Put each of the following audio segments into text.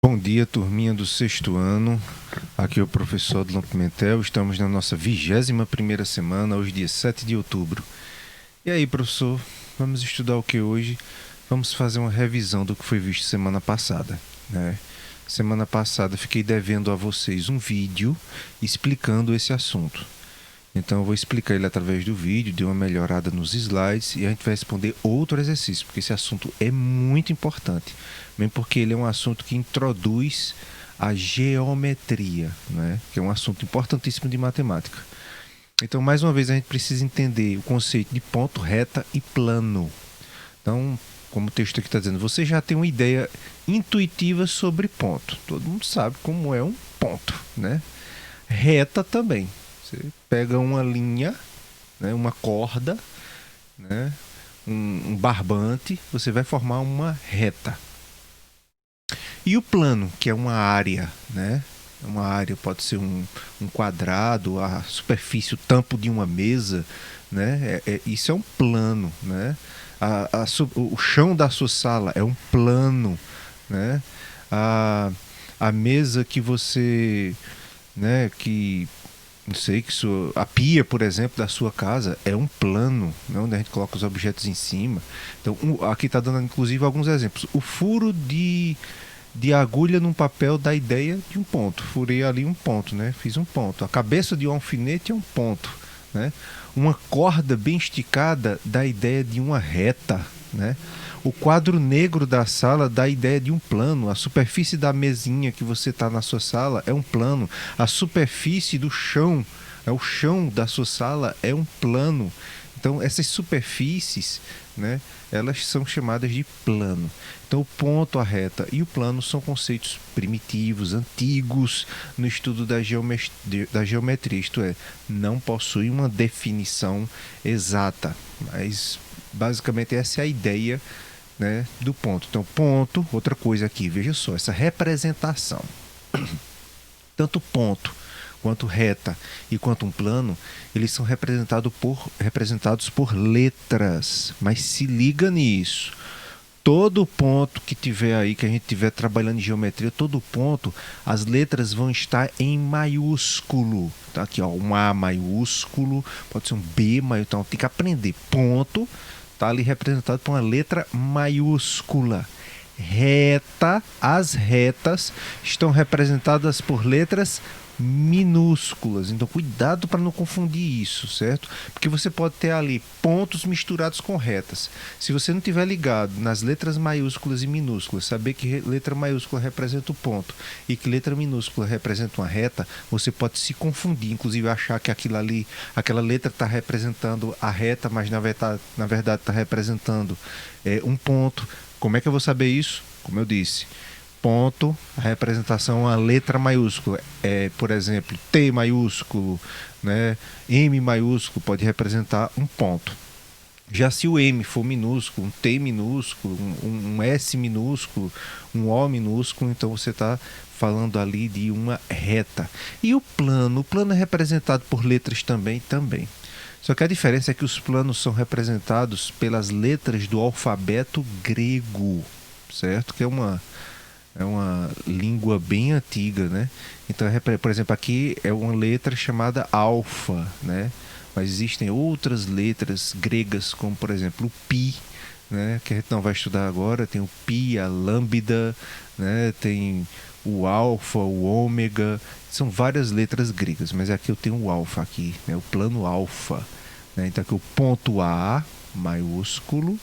Bom dia, turminha do sexto ano. Aqui é o professor Adlon Pimentel. Estamos na nossa 21ª semana, hoje dia 7 de outubro. E aí, professor, vamos estudar o que hoje? Vamos fazer uma revisão do que foi visto semana passada, né? Semana passada fiquei devendo a vocês um vídeo explicando esse assunto. Então eu vou explicar ele através do vídeo, dei uma melhorada nos slides e a gente vai responder outro exercício, porque esse assunto é muito importante, mesmo porque ele é um assunto que introduz a geometria, né? Que é um assunto importantíssimo de matemática. Então, mais uma vez, a gente precisa entender o conceito de ponto, reta e plano. Então, como o texto aqui está dizendo, você já tem uma ideia intuitiva sobre ponto. Todo mundo sabe como é um ponto, né? Reta também. Você pega uma linha, né, uma corda, né, um barbante, você vai formar uma reta. E o plano, que é uma área, né? Uma área pode ser um quadrado, a superfície, o tampo de uma mesa, né? Isso é um plano, né? O chão da sua sala é um plano, né? A mesa que você, né? Que não sei, a pia, por exemplo, da sua casa é um plano, né, onde a gente coloca os objetos em cima. Então, aqui está dando inclusive alguns exemplos. O furo de agulha num papel dá ideia de um ponto. Furei ali um ponto, né? Fiz um ponto. A cabeça de um alfinete é um ponto, né? Uma corda bem esticada dá ideia de uma reta, né? O quadro negro da sala dá a ideia de um plano. A superfície da mesinha que você está na sua sala é um plano. A superfície do chão, o chão da sua sala é um plano. Então, essas superfícies, né, elas são chamadas de plano. Então, o ponto, a reta e o plano são conceitos primitivos, antigos no estudo da geometria. Isto é, não possuem uma definição exata, mas basicamente essa é a ideia, né, do ponto. Então, ponto, outra coisa aqui, veja só, essa representação. Tanto ponto quanto reta e quanto um plano, eles são representados por letras. Mas se liga nisso. Todo ponto que tiver aí, que a gente tiver trabalhando em geometria, todo ponto, as letras vão estar em maiúsculo. Tá aqui, ó, um A maiúsculo, pode ser um B maiúsculo. Então tem que aprender. Ponto está ali representado por uma letra maiúscula. Reta, as retas estão representadas por letras minúsculas. Então cuidado para não confundir isso, certo? Porque você pode ter ali pontos misturados com retas. Se você não tiver ligado nas letras maiúsculas e minúsculas, saber que letra maiúscula representa o ponto e que letra minúscula representa uma reta, você pode se confundir, inclusive achar que aquilo ali, aquela letra está representando a reta, mas na verdade está representando um ponto. Como é que eu vou saber isso? Como eu disse, ponto, a representação, a letra maiúscula. Por exemplo, T maiúsculo, né? M maiúsculo pode representar um ponto. Já se o M for minúsculo, um T minúsculo, um S minúsculo, um O minúsculo, então você está falando ali de uma reta. E o plano é representado por letras também. Só que a diferença é que os planos são representados pelas letras do alfabeto grego, certo? Que é uma língua bem antiga, né? Então, por exemplo, aqui é uma letra chamada alfa, né? Mas existem outras letras gregas, como por exemplo o pi, né? Que a gente não vai estudar agora. Tem o pi, a lambda, né? Tem o alfa, o ômega. São várias letras gregas, mas aqui eu tenho o alfa aqui, né? O plano alfa, né? Então aqui o ponto A maiúsculo,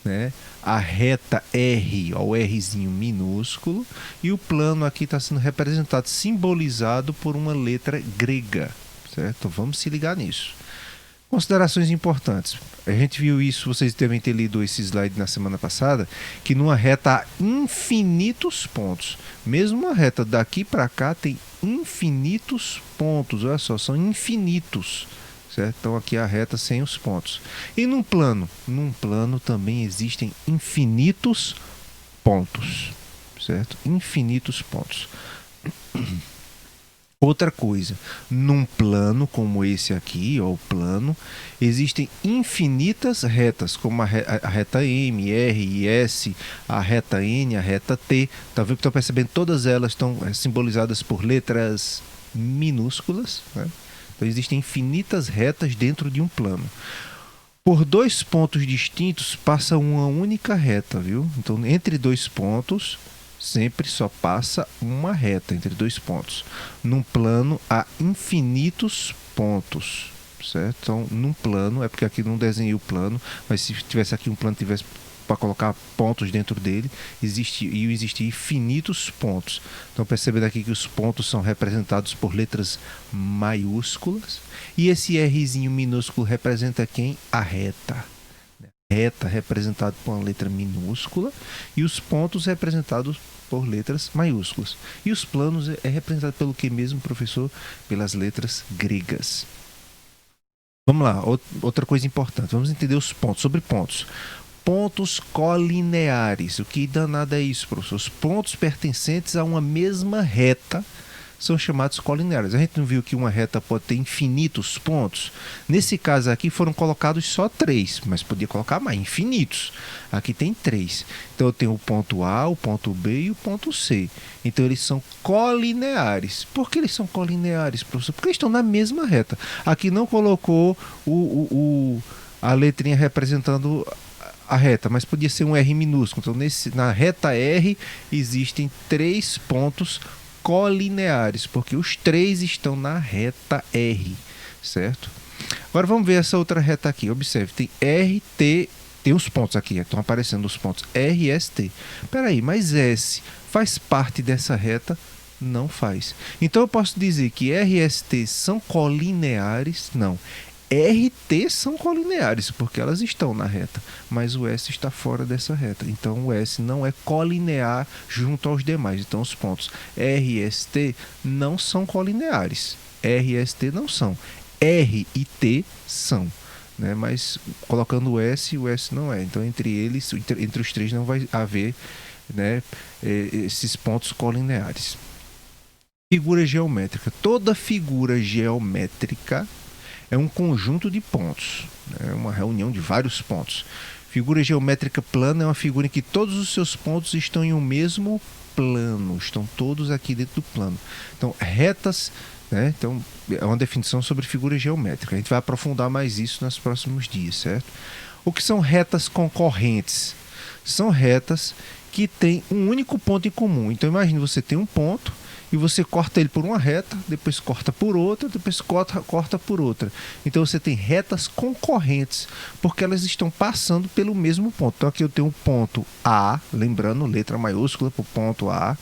né? A reta R, ó, o Rzinho minúsculo, e o plano aqui está sendo representado, simbolizado por uma letra grega, certo? Então vamos se ligar nisso. Considerações importantes. A gente viu isso, vocês devem ter lido esse slide na semana passada, que numa reta há infinitos pontos. Mesmo uma reta daqui para cá tem infinitos pontos, olha só, são infinitos. Certo? Então aqui é a reta sem os pontos. E num plano? Num plano também existem infinitos pontos. Certo? Infinitos pontos. Outra coisa, num plano como esse aqui, ó, o plano, existem infinitas retas, como a reta M, R e S, a reta N, a reta T. Tá vendo que estão percebendo? Todas elas estão simbolizadas por letras minúsculas, né? Então existem infinitas retas dentro de um plano. Por dois pontos distintos passa uma única reta, viu? Então entre dois pontos sempre só passa uma reta entre dois pontos. Num plano há infinitos pontos, certo? Então, num plano, é porque aqui não desenhei o plano, mas se tivesse aqui um plano, tivesse para colocar pontos dentro dele, existiam infinitos pontos. Então, percebendo aqui que os pontos são representados por letras maiúsculas, e esse Rzinho minúsculo representa quem? A reta. Reta representado por uma letra minúscula e os pontos representados por letras maiúsculas. E os planos é representado pelo que mesmo, professor? Pelas letras gregas. Vamos lá, outra coisa importante. Vamos entender os pontos, sobre pontos. Pontos colineares. O que danado é isso, professor? Os pontos pertencentes a uma mesma reta são chamados colineares. A gente não viu que uma reta pode ter infinitos pontos? Nesse caso aqui foram colocados só 3, mas podia colocar mais, infinitos. Aqui tem 3. Então eu tenho o ponto A, o ponto B e o ponto C. Então eles são colineares. Por que eles são colineares, professor? Porque eles estão na mesma reta. Aqui não colocou a letrinha representando a reta, mas podia ser um R minúsculo. Então na reta R existem 3 pontos colineares, porque os 3 estão na reta R, certo? Agora vamos ver essa outra reta aqui. Observe, tem R, T, tem os pontos aqui, estão aparecendo os pontos R, S, T. Peraí, mas S faz parte dessa reta? Não faz. Então eu posso dizer que R e S, T são colineares? Não. R e T são colineares, porque elas estão na reta, mas o S está fora dessa reta. Então o S não é colinear junto aos demais. Então os pontos R e S, T não são colineares. R e S, T não são. R e T são, né? Mas colocando o S não é. Então entre eles, entre os 3 não vai haver, né, esses pontos colineares. Figura geométrica. Toda figura geométrica é um conjunto de pontos, é uma reunião de vários pontos. Figura geométrica plana é uma figura em que todos os seus pontos estão em um mesmo plano, estão todos aqui dentro do plano. Então, retas, né? Então, é uma definição sobre figura geométrica. A gente vai aprofundar mais isso nos próximos dias, certo? O que são retas concorrentes? São retas que têm um único ponto em comum. Então, imagine, você tem um ponto e você corta ele por uma reta, depois corta por outra, depois corta por outra. Então você tem retas concorrentes, porque elas estão passando pelo mesmo ponto. Então aqui eu tenho o ponto A, lembrando, letra maiúscula para o ponto A,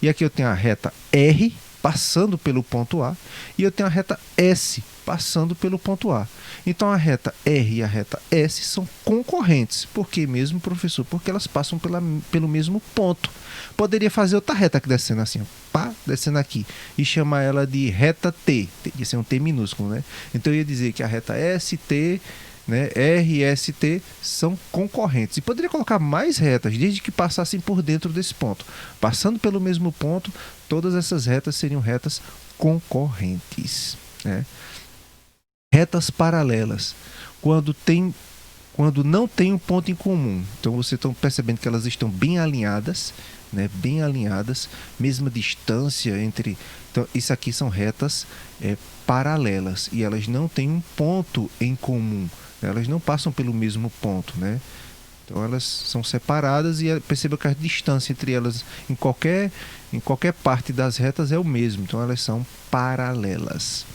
e aqui eu tenho a reta R passando pelo ponto A, e eu tenho a reta S passando pelo ponto A. Então a reta R e a reta S são concorrentes. Por que mesmo, professor? Porque elas passam pelo mesmo ponto. Poderia fazer outra reta aqui descendo assim, pá, descendo aqui, e chamar ela de reta T. Ia ser um T minúsculo, né? Então eu ia dizer que a reta ST, né, R e ST são concorrentes. E poderia colocar mais retas, desde que passassem por dentro desse ponto. Passando pelo mesmo ponto, todas essas retas seriam retas concorrentes, né? Retas paralelas, quando não tem um ponto em comum. Então vocês estão percebendo que elas estão bem alinhadas, né? Bem alinhadas, mesma distância entre. Então isso aqui são retas paralelas e elas não têm um ponto em comum. Elas não passam pelo mesmo ponto, né? Então elas são separadas e perceba que a distância entre elas em qualquer parte das retas é o mesmo. Então elas são paralelas.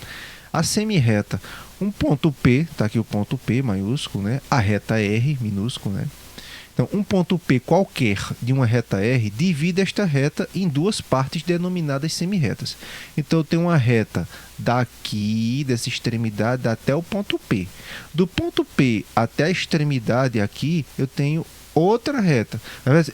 A semirreta, um ponto P, está aqui o ponto P maiúsculo, né? A reta R minúsculo, né? Então, um ponto P qualquer de uma reta R divide esta reta em duas partes denominadas semirretas. Então, eu tenho uma reta daqui, dessa extremidade, até o ponto P. Do ponto P até a extremidade aqui, eu tenho outra reta.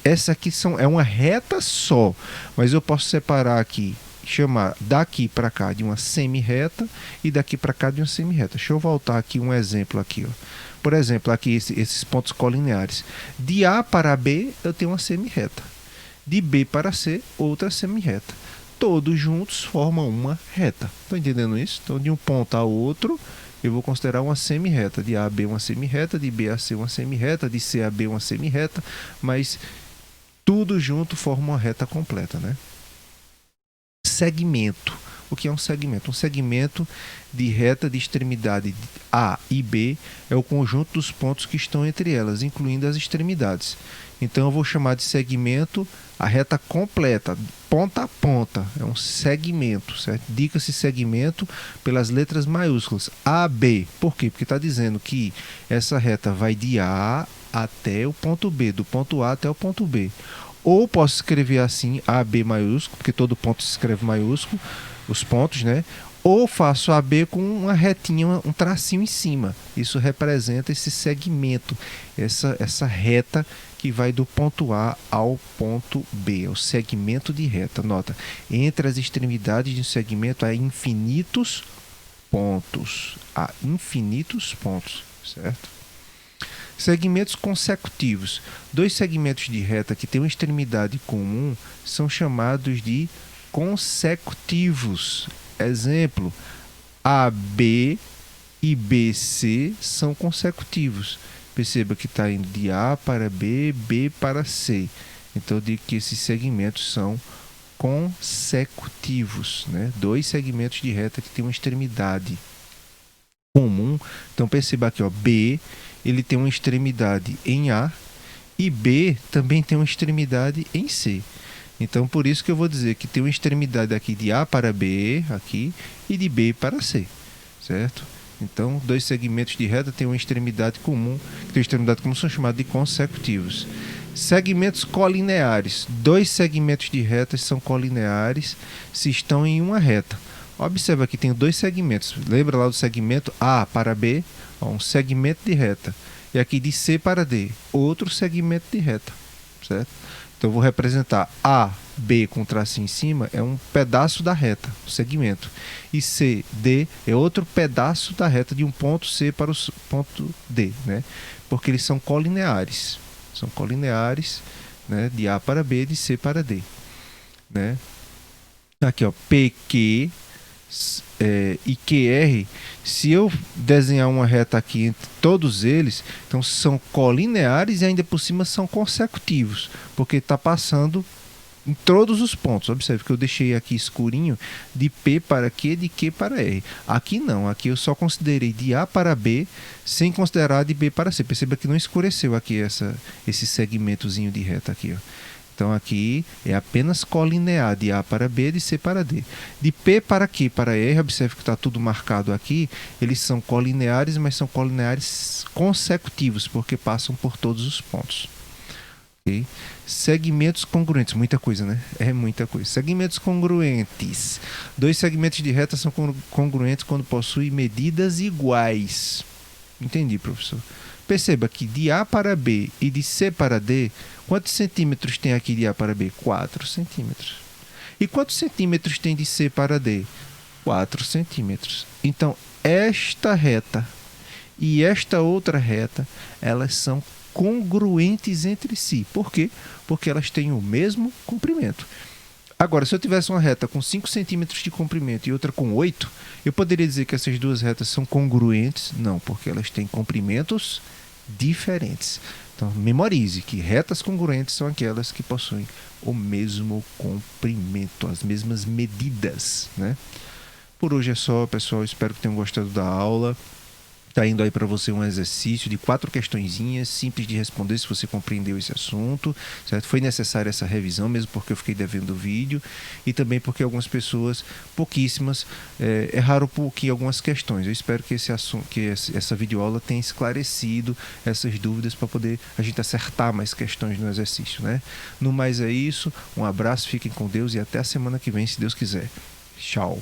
Essa aqui é uma reta só, mas eu posso separar aqui, chamar daqui para cá de uma semirreta e daqui para cá de uma semirreta. Deixa eu voltar aqui um exemplo aqui, ó. Por exemplo, aqui esses pontos colineares. De A para B eu tenho uma semirreta. De B para C, outra semirreta. todos juntos formam uma reta. Estão entendendo isso? Então, de um ponto a outro, eu vou considerar uma semi-reta. De A a B uma semi-reta, de B a C uma semi-reta, de C a B uma semi-reta, mas tudo junto forma uma reta completa, né? Segmento. O que é um segmento? Um segmento de reta de extremidade A e B é o conjunto dos pontos que estão entre elas, incluindo as extremidades. Então eu vou chamar de segmento a reta completa, ponta a ponta. É um segmento, certo? Indica-se segmento pelas letras maiúsculas, AB. Por quê? Porque está dizendo que essa reta vai de A até o ponto B, do ponto A até o ponto B. Ou posso escrever assim, AB maiúsculo, porque todo ponto se escreve maiúsculo, os pontos, né? Ou faço AB com uma retinha, um tracinho em cima. Isso representa esse segmento, essa reta que vai do ponto A ao ponto B. É o segmento de reta. Nota, entre as extremidades de um segmento há infinitos pontos. Há infinitos pontos, certo? Segmentos consecutivos. Dois segmentos de reta que têm uma extremidade comum são chamados de consecutivos. Exemplo, AB e BC são consecutivos. Perceba que está indo de A para B, B para C. Então, eu digo que esses segmentos são consecutivos, né? Dois segmentos de reta que têm uma extremidade comum. Então, perceba aqui, ó, B, ele tem uma extremidade em A e B também tem uma extremidade em C. Então, por isso que eu vou dizer que tem uma extremidade aqui de A para B, aqui, e de B para C, certo? Então, dois segmentos de reta têm uma extremidade comum, são chamados de consecutivos. Segmentos colineares. Dois segmentos de retas são colineares se estão em uma reta. Observa que tem dois segmentos. Lembra lá do segmento A para B? Um segmento de reta. E aqui de C para D, outro segmento de reta, certo? Então, eu vou representar A, B com tracinho em cima, é um pedaço da reta, o segmento. E C, D é outro pedaço da reta de um ponto C para o ponto D, né? Porque eles são colineares. São colineares, né? De A para B, de C para D, né? Aqui, ó, PQ e QR, se eu desenhar uma reta aqui entre todos eles, então são colineares e ainda por cima são consecutivos, porque está passando em todos os pontos. Observe que eu deixei aqui escurinho de P para Q, de Q para R. Aqui não, aqui eu só considerei de A para B, sem considerar de B para C. Perceba que não escureceu aqui esse segmentozinho de reta aqui, ó. Então, aqui é apenas colinear de A para B, de C para D. De P para Q para R, observe que está tudo marcado aqui, eles são colineares, mas são colineares consecutivos, porque passam por todos os pontos. Okay? Segmentos congruentes, muita coisa, né? É muita coisa. Segmentos congruentes. Dois segmentos de reta são congruentes quando possuem medidas iguais. Entendi, professor. Perceba que de A para B e de C para D, quantos centímetros tem aqui de A para B? 4 centímetros. E quantos centímetros tem de C para D? 4 centímetros. Então, esta reta e esta outra reta, elas são congruentes entre si. Por quê? Porque elas têm o mesmo comprimento. Agora, se eu tivesse uma reta com 5 centímetros de comprimento e outra com 8, eu poderia dizer que essas duas retas são congruentes? Não, porque elas têm comprimentos diferentes. Então, memorize que retas congruentes são aquelas que possuem o mesmo comprimento, as mesmas medidas, né? Por hoje é só, pessoal. Espero que tenham gostado da aula. Está indo aí para você um exercício de 4 questõezinhas, simples de responder se você compreendeu esse assunto, certo? Foi necessária essa revisão, mesmo porque eu fiquei devendo o vídeo, e também porque algumas pessoas, pouquíssimas, erraram um pouquinho algumas questões. Eu espero que essa videoaula tenha esclarecido essas dúvidas para poder a gente acertar mais questões no exercício, né? No mais é isso, um abraço, fiquem com Deus e até a semana que vem, se Deus quiser. Tchau!